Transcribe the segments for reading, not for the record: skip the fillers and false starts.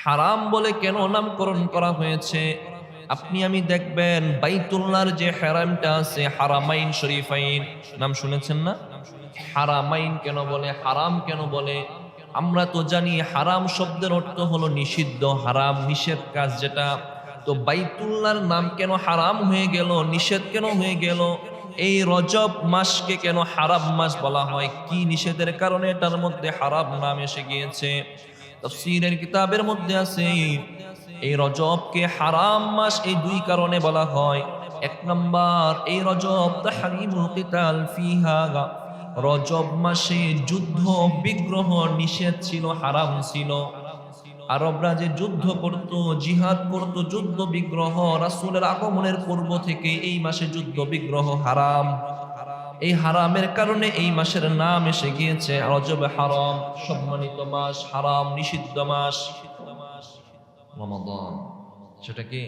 হারাম বলে কেন নামকরণ করা হয়েছে? আপনি আমি দেখবেন বাইতুল্লাহর যে হারামটা আছে, হারামাইন শরীফাইন, নাম শুনেছেন না? হারামাইন কেন বলে, হারাম কেন বলে? আমরা তো জানি হারাম শব্দের অর্থ হলো নিষিদ্ধ, হারাম নিষেধ কাজ যেটা। তো বাইতুল্লাহর নাম কেন হারাম হয়ে গেল, নিষেধ কেন হয়ে গেল? এই রজব মাসকে কেন হারাম মাস বলা হয়? কি নিষেধের কারণে এটার মধ্যে হারাম নাম এসে গিয়েছে? তাফসীরের কিতাবের মধ্যে আছে এই রজবকে হারাম মাস এই দুই কারণে বলা হয়। এক নাম্বার, এই রজব তাহরিমুল কিতাল ফিহা, রজব মাসে যুদ্ধ বিগ্রহ নিষেধ ছিল, হারাম ছিল। আরবরা যে যুদ্ধ করত, জিহাদ করত, যুদ্ধ বিগ্রহ রাসূলের আগমনের পূর্ব থেকে এই মাসে যুদ্ধ বিগ্রহ হারাম। এই হারামের কারণে এই মাসের নাম এসে গিয়েছে রজব হারাম, সম্মানিত মাস, হারাম নিষিদ্ধ মাস। রমাদান, সেটা কি?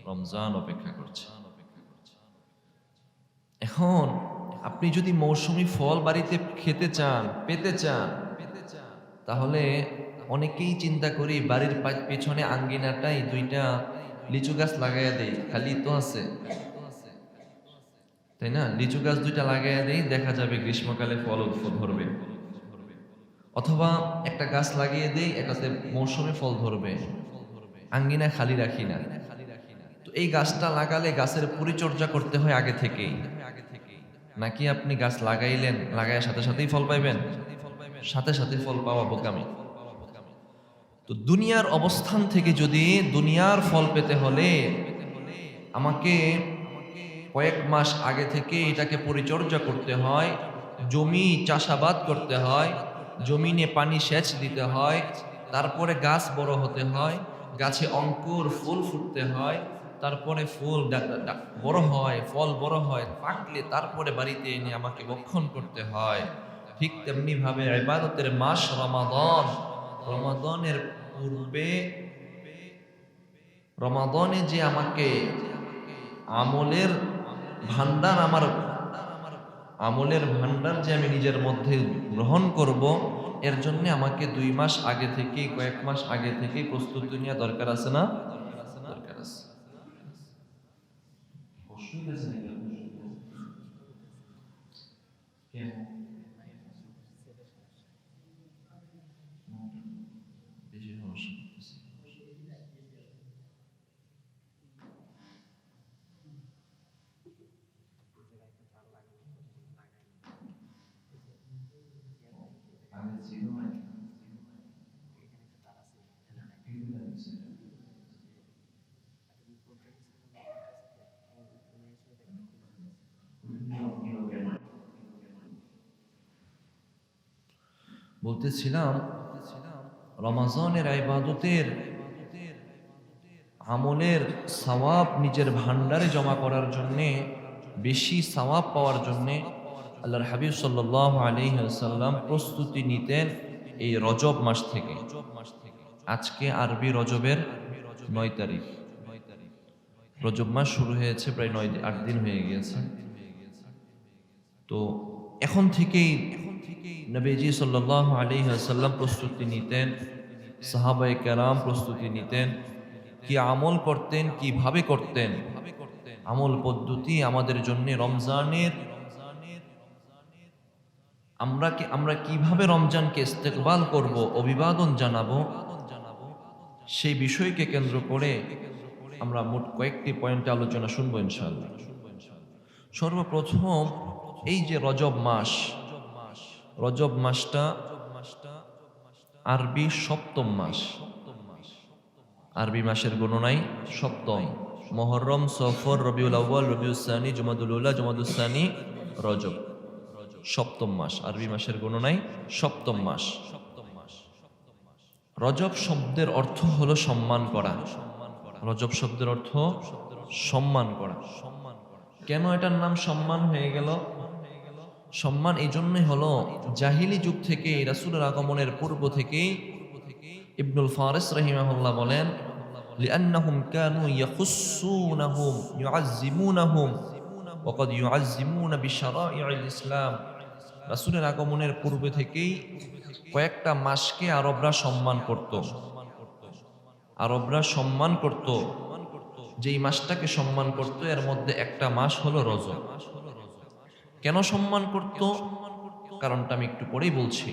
রমজান অপেক্ষা করছে। এখন আপনি যদি মৌসুমী ফল বাড়িতে খেতে চান, পেতে চান, তাহলে অনেকেই চিন্তা করি বাড়ির পেছনে আঙ্গিনাটাই দুইটা লিচু গাছ লাগাইয়া দেই, খালি তো আছে, তাই না? লিচু গাছ দুইটা লাগাইয়া দেই, দেখা যাবে গ্রীষ্মকালে ফল ধরবে। অথবা একটা গাছ লাগিয়ে দেই, এটাতে মৌসুমী ফল ধরবে, আঙ্গিনা খালি রাখি না। তো এই গাছটা লাগালে গাছের পরিচর্যা করতে হয় আগে থেকেই, নাকি আপনি গাছ লাগাইলেন, লাগায় সাথে সাথেই ফল পাইবেন? সাথে সাথে ফল পাওয়া বোকামি। তো দুনিয়ার অবস্থান থেকে যদি দুনিয়ার ফল পেতে হলে আমাকে কয়েক মাস আগে থেকে এটাকে পরিচর্যা করতে হয়, জমি চাষাবাদ করতে হয়, জমিনে পানি সেচ দিতে হয়, তারপরে গাছ বড় হতে হয়, গাছে অঙ্কুর ফুল ফুটতে হয়, তারপরে ফুল বড় হয়, ফল বড় হয়, পাকলে তারপরে বাড়িতে এনে আমাকে ভক্ষণ করতে হয়। ঠিক তেমনি ভাবে ইবাদতের মাস রমাদান, রমাদানের পূর্বে, রমাদানে যে আমাকে আমলের ভান্ডার, আমার আমলের ভান্ডার যে আমি নিজের মধ্যে গ্রহণ করব, এর জন্য আমাকে 2 মাস আগে থেকে, কয়েক মাস আগে থেকে প্রস্তুতি নেওয়া দরকার আছে না? দরকার আছে। বেশি সমস্যা। বলতেছিলাম রমাজানের ইবাদতের আমলের সওয়াব নিজের ভান্ডারে জমা করার জন্যে, বেশি সওয়াব পাওয়ার জন্যে আল্লাহর হাবিব সাল্লাল্লাহু আলাইহি ওয়াসাল্লাম প্রস্তুতি নিতেন এই রজব মাস থেকে। আজকে আরবি রজবের 9 তারিখ, রজব মাস শুরু হয়েছে প্রায় 8 দিন হয়ে গিয়েছে। তো এখন থেকেই নবীজি সাল্লাল্লাহু আলাইহি ওয়াসাল্লাম প্রস্তুতি নিতেন, সাহাবায়ে কেরাম প্রস্তুতি নিতেন, কি আমল করতেন, কিভাবে করতেন, আমল পদ্ধতি আমাদের জন্য রমজানের, আমরা কিভাবে রমজানকে ইস্তেকবাল করব, অভিবাদন জানাবো, সেই বিষয়কে কেন্দ্র করে আমরা মোট কয়েকটি পয়েন্টে আলোচনা শুনবো ইনশাআল্লাহ। সর্বপ্রথম, এই যে রজব মাস, রজব মাসটা আরবি সপ্তম মাস, আরবি মাসের গণনায় সপ্তম। মুহররম, সফর, রবিউল আউয়াল, রবিউল সানি, জুমাদুল উলা, জুমাদুল সানি, রজব, সপ্তম মাস, আরবি মাসের গণনায় সপ্তম মাস। রজব শব্দের অর্থ হলো সম্মান করা। রজব শব্দের অর্থ সম্মান করা। কেন এটার নাম সম্মান হয়ে গেল? সম্মান এই জন্যই হলো, জাহিলি যুগ থেকে, রাসূলের আগমনের পূর্ব থেকেই ইবনুল ফারিস রাহিমাহুল্লাহ বলেন, লিআন্নাহুম কানু ইয়াখুসসুনাহুম ইউআজ্জিমুনাহুম ওয়া ক্বাদ ইউআজ্জিমুনা বিশারাইল ইসলাম। রাসূলের আগমনের পূর্বে থেকেই কয়েকটা মাসকে আরবরা সম্মান করত। আরবরা সম্মান করত, যেই মাসটাকে সম্মান করত এর মধ্যে একটা মাস হলো রজব। কেন সম্মান করত কারণটা আমি একটু পরেই বলছি।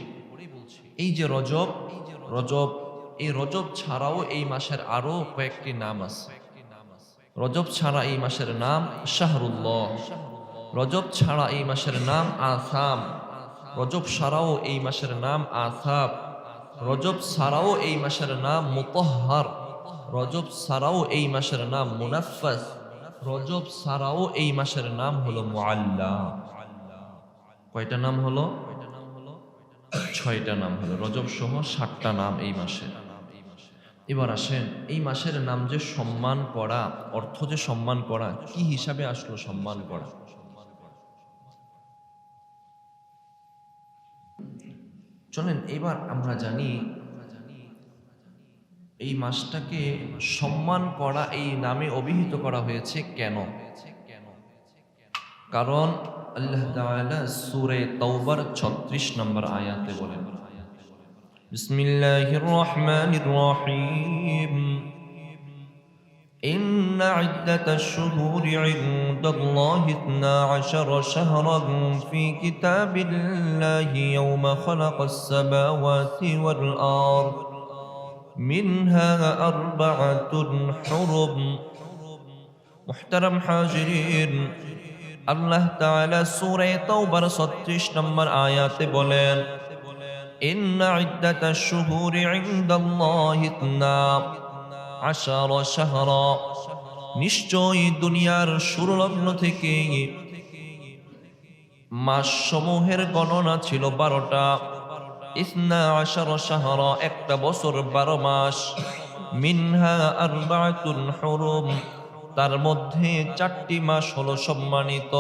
এই যে রজব, রজব এই রজব ছাড়াও এই মাসের আরো কয়েকটি নাম আছে। রজব ছাড়া এই মাসের নাম শাহরুল্লাহ, রজব ছাড়া এই মাসের নাম আসাম, রজব ছাড়াও এই মাসের নাম আসাব, রজব ছাড়াও এই মাসের নাম মুতাহহার, রজব ছাড়াও এই মাসের নাম মুনাফফাস, রজব ছাড়াও এই মাসের নাম হলো মুআল্লা। কয়টা নাম হলো? 6টা নাম হলো। রজব সহ 7টা নাম এই মাসে। এবার আসেন, এই মাসের নাম যে সম্মান করা, অর্থ যে সম্মান করা, কি হিসাবে আসলো সম্মান করা? চলেন এবার আমরা জানি এই মাসটাকে সম্মান করা এই নামে অভিহিত করা হয়েছে কেন। কারণ আল্লাহ তাআলা সূরা তাওবার 36 নম্বর আয়াতে বলেন, বিসমিল্লাহির রহমানির রহিম, ইন্না ইদ্দাতাশ শুহুরি ইনদাল্লাহি 12 শাহরান ফি কিতাবিল্লাহি ইয়াওমা খালাকাস সামাওয়াতি ওয়াল আরদ মিনহা আরবাআতুন হুরুম। মুহতারাম হাজিরিন, আল্লাহ তাআলা সূরা তাওবার 36 নম্বর আয়াতে বলেন, ইন্না ইদ্দাতাশ শুহুরি ইনদাল্লাহি 12 শাহরা, নিশ্চয়ই দুনিয়ার শুরু লগ্ন থেকে মাস সমূহের গণনা ছিল 12টা। 12 শাহরা, একটা বছর 12 মাস। মিনহা আরবাআতুন হুরুম, তার মধ্যে 4টি মাস হলো সম্মানিত।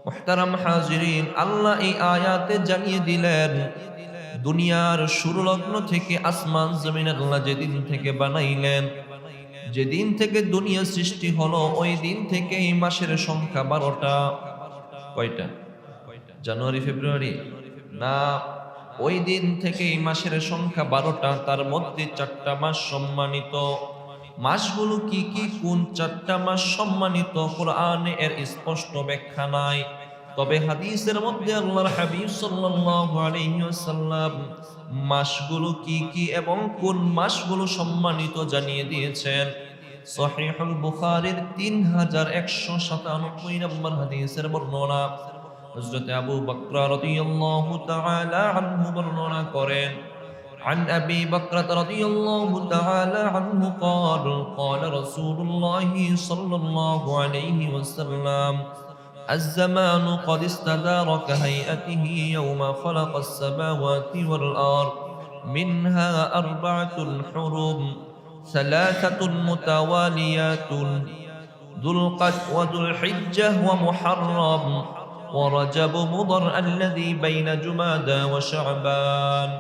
মুহতারাম হাজিরিন, আল্লাহ এই আয়াতে জানিয়ে দিলেন দুনিয়ার শুরু লগ্ন থেকে আসমান জমিন আল্লাহ যেদিন থেকে বানাইলেন, যেদিন থেকে দুনিয়া সৃষ্টি হলো, ওই দিন থেকে এই মাসের সংখ্যা 12টা। কয়টা? জানুয়ারি ফেব্রুয়ারি না, ওই দিন থেকে এই মাসের সংখ্যা 12টা। তার মধ্যে 4টা মাস সম্মানিত। মাসগুলো কি কি, কোন 4টা মাস সম্মানিত, কোরআনে এর স্পষ্ট ব্যাখ্যা নাই। তবে হাদিসের মধ্যে আল্লাহর হাবিব সাল্লাল্লাহু আলাইহি ওয়াসাল্লাম মাসগুলো কি কি এবং কোন মাসগুলো সম্মানিত জানিয়ে দিয়েছেন। সহিহুল বুখারীর 3197 নম্বর হাদিসের বর্ণনা হযরত আবু বকর রাদিয়াল্লাহু তাআলা আনহু বর্ণনা করেন, عن أبي بكرة رضي الله تعالى عنه قال قال رسول الله صلى الله عليه وسلم الزمان قد استدار كهيئته يوم خلق السماوات والأرض منها 4 حرم 3 متواليات ذو القعدة وذو الحجة ومحرم ورجب مضر الذي بين جمادى وشعبان।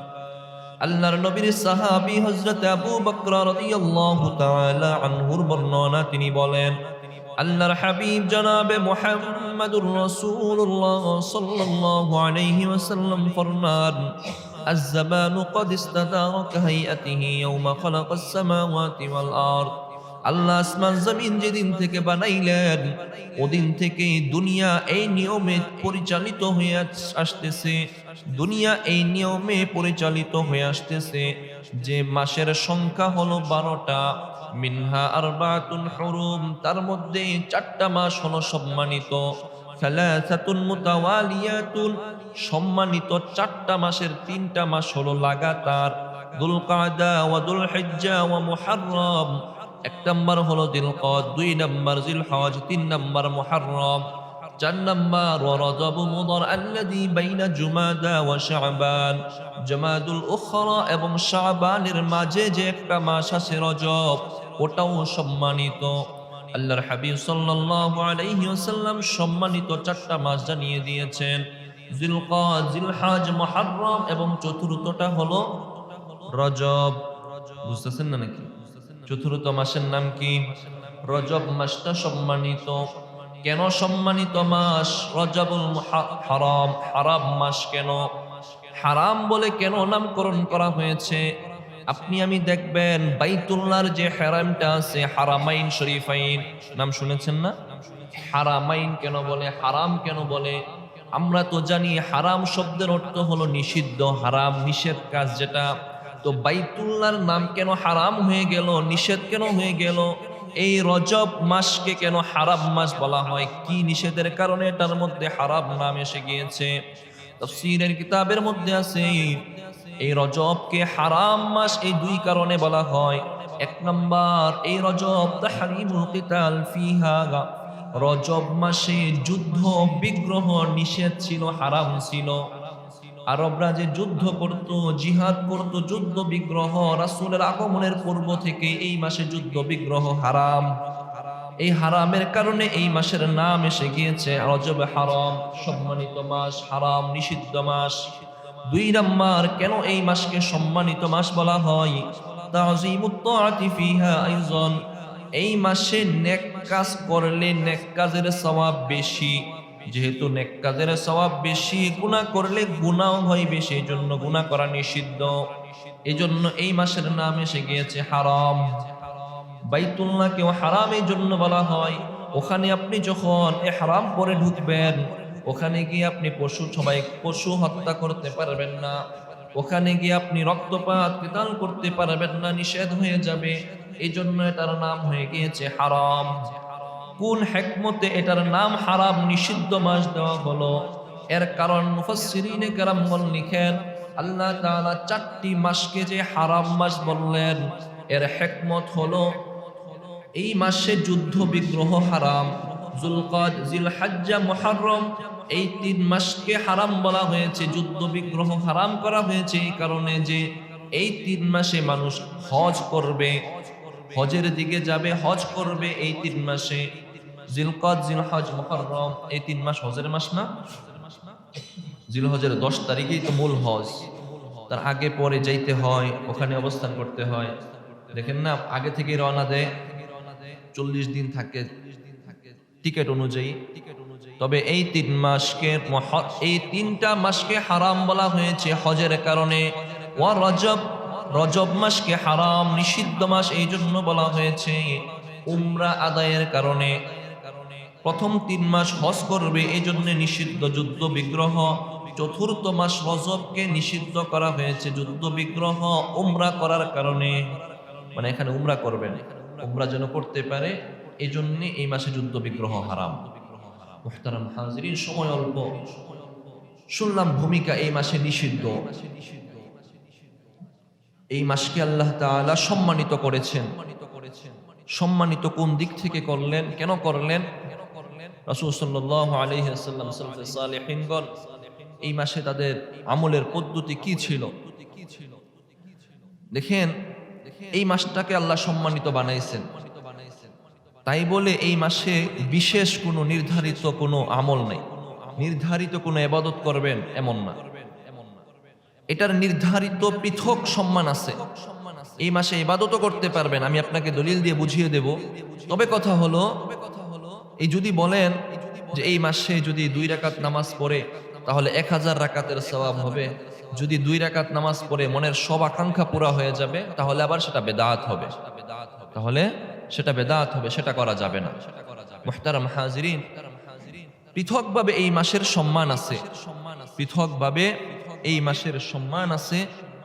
আল্লাহর নবীর সাহাবী হযরত আবু বকর রাদিয়াল্লাহু তাআলা আনহুর বর্ণনা, তিনি বলেন, আল্লাহর হাবিব জনাবে মুহাম্মদুর রাসূলুল্লাহ সাল্লাল্লাহু আলাইহি ওয়াসাল্লাম ফরমান, আয-যামানু ক্বাদ ইস্তাদারা কাহাইয়াতিহি ইয়াওমা খালাকাস সামাওয়াতি ওয়াল আরদ। আল্লাহ আসমান জমিন যেদিন থেকে বানাইলেন, ওদিন থেকে দুনিয়া এই নিয়মে পরিচালিত হয়ে আসতেছে। দুনিয়া এই নিয়মে পরিচালিত হয়ে আসতেছে যে মাসের সংখ্যা হলো 12টা। মিনহা আরবাতুন হুরুম, তার মধ্যে 4টা মাস হলো সম্মানিত। সালাসাতুন মুতাওয়ালিয়াতুন, সম্মানিত 4টা মাসের 3টা মাস হলো লাগাতার। দুল কাদা ওয়া দুল হিজ্জা ওয়া মুহররম, 1 নাম্বার হলো দিলকদ, 2 নাম্বার জিলহজ, 3 নাম্বার মুহররম, 4 নাম্বার রজব মুদর আল্লাযী বাইনা জুমাদা ওয়া শাবান, জামাদুল উখরা এবং শাবানের মাঝে যে একটা মাস আছে রজব, ওটাও সম্মানিত। আল্লাহর হাবিব সাল্লাল্লাহু আলাইহি ওয়াসাল্লাম সম্মানিত 4টা মাস জানিয়ে দিয়েছেন, জিলকদ, জিলহজ, মুহররম এবং চতুর্থটা হলো রজব। বুঝতেছেন না নাকি? চতুর্থ মাসের নাম কি? রজব মাসটা সম্মানিত। কেন সম্মানিত মাস? রজবুল হারাম, হারাম মাস। কেন হারাম বলে কেন নামকরণ করা হয়েছে? আপনি আমি দেখবেন বাইতুল্লাহর যে হারামটা আছে, হারামাইন শরীফাইন, নাম শুনেছেন না? হারামাইন কেন বলে, হারাম কেন বলে? আমরা তো জানি হারাম শব্দের অর্থ হলো নিষিদ্ধ, হারাম নিষেধ কাজ যেটা। তো বাইতুল্লাহর নাম কেন হারাম হয়ে গেল, নিষেধ কেন হয়ে গেল? এই রজব মাসকে কেন হারাম মাস বলা হয়? কি নিষেধের কারণে এটার মধ্যে হারাম নাম এসে গিয়েছে? তাফসীরের কিতাবের মধ্যে আছে এই রজবকে হারাম মাস এই দুই কারণে বলা হয়। এক নাম্বার, এই রজব তাহরিমুল কিতাল ফিহা, রজব মাসে যুদ্ধ বিগ্রহ নিষেধ ছিল, হারাম ছিল। আরবরা যে যুদ্ধ করত, জিহাদ করত, যুদ্ধ বিগ্রহ রাসূলের আগমনের পূর্ব থেকে এই মাসে যুদ্ধ বিগ্রহ হারাম। এই হারামের কারণে এই মাসের নাম এসে গিয়েছে রজব হারাম, সম্মানিত মাস, হারাম নিষিদ্ধ মাস। দুই নাম্বার, কেন এই মাসকে সম্মানিত মাস বলা হয়? তাযীমুত তাআতি ফিহা আইযান, এই মাসে নেক কাজ করলে নেক কাজের সওয়াব বেশি। যেহেতু নেক কাজের সওয়াব বেশি, গুনাহ করলে গুনাহ হয় বেশি, এজন্য গুনাহ করা নিষিদ্ধ। এজন্য এই মাসের নাম এসে গিয়েছে হারাম। বাইতুল্লাহকেও হারাম এই জন্য বলা হয়, ওখানে আপনি যখন ইহরাম পরে ঢুকবেন, ওখানে গিয়ে আপনি পশু হত্যা করতে পারবেন না, ওখানে গিয়ে আপনি রক্তপাত কিতাল করতে পারবেন না, নিষেধ হয়ে যাবে। এই জন্য এটার নাম হয়ে গিয়েছে হারাম। কোন হিকমতে এটার নাম হারাম নিষিদ্ধ মাস দেওয়া হলো? এর কারণ মুফাসসিরিনে কেরামগণ লিখেন, আল্লাহ তাআলা চারটি মাসকে যে হারাম মাস বললেন, এর হিকমত হলো এই মাসে যুদ্ধ বিগ্রহ হারাম। যুলকাদ, জিলহজ্জা, মুহররম, এই তিন মাসকে হারাম বলা হয়েছে, যুদ্ধ বিগ্রহ হারাম করা হয়েছে এই কারণে যে এই তিন মাসে মানুষ হজ করবে, হজের দিকে যাবে, হজ করবে এই তিন মাসে। জিলকাদ, জিলহজ, মুহররম, এই তিন মাস হজের মাস না? জিলহজের 10 তারিখেই তো মূল হজ, তার আগে পরে যাইতে হয়, ওখানে অবস্থান করতে হয়। দেখেন না, আগে থেকে রওনা দেয়, 40 দিন থাকে টিকিট অনুযায়ী। তবে এই এই তিনটা মাসকে হারাম বলা হয়েছে হজের কারণে। ওয়া রজব, রজব মাসকে হারাম নিষিদ্ধ মাস এই জন্য বলা হয়েছে উমরা আদায়ের কারণে। প্রথম 3 মাস হজ করবে এই জন্য নিষিদ্ধ যুদ্ধ বিগ্রহ। চতুর্থ মাস রজবকে নিষিদ্ধ করা হয়েছে যুদ্ধ বিগ্রহ উমরা করার কারণে, মানে এখানে উমরা করবেন, উমরা যেন করতে পারে, এই জন্য এই মাসে যুদ্ধ বিগ্রহ হারাম। মুহতারাম হাজিরিন, সময় অল্প, শুনলাম ভূমিকা এই মাসে নিষিদ্ধ। এই মাসকে আল্লাহ তাআলা সম্মানিত করেছেন। সম্মানিত কোন দিক থেকে করলেন, কেন করলেন? রাসূল সাল্লাল্লাহু আলাইহি ওয়াসাল্লাম, সালফে সালেহিনগণ এই মাসে তাদের আমলের পদ্ধতি কি ছিল দেখেন। এই মাসটাকে আল্লাহ সম্মানিত বানাইছেন, তাই বলে এই মাসে বিশেষ কোনো নির্ধারিত কোনো আমল নেই, নির্ধারিত কোনো ইবাদত করবেন এমন না। এটার নির্ধারিত পৃথক সম্মান আছে। এই মাসে ইবাদতও করতে পারবেন, আমি আপনাকে দলিল দিয়ে বুঝিয়ে দেব। তবে কথা হলো, এই যদি বলেন যে এই মাসে যদি 2 রাকাত নামাজ পড়ে তাহলে 1000 রাকাতের সওয়াব হবে, যদি 2 রাকাত নামাজ পড়ে মনের সব আকাঙ্ক্ষা পুরা হয়ে যাবে, তাহলে আবার সেটা বেদাত হবে, তাহলে সেটা বেদাত হবে, সেটা করা যাবে না। মুহতারাম হাজিরিন, পৃথকভাবে এই মাসের সম্মান আছে, পৃথকভাবে এই মাসের সম্মান আছে।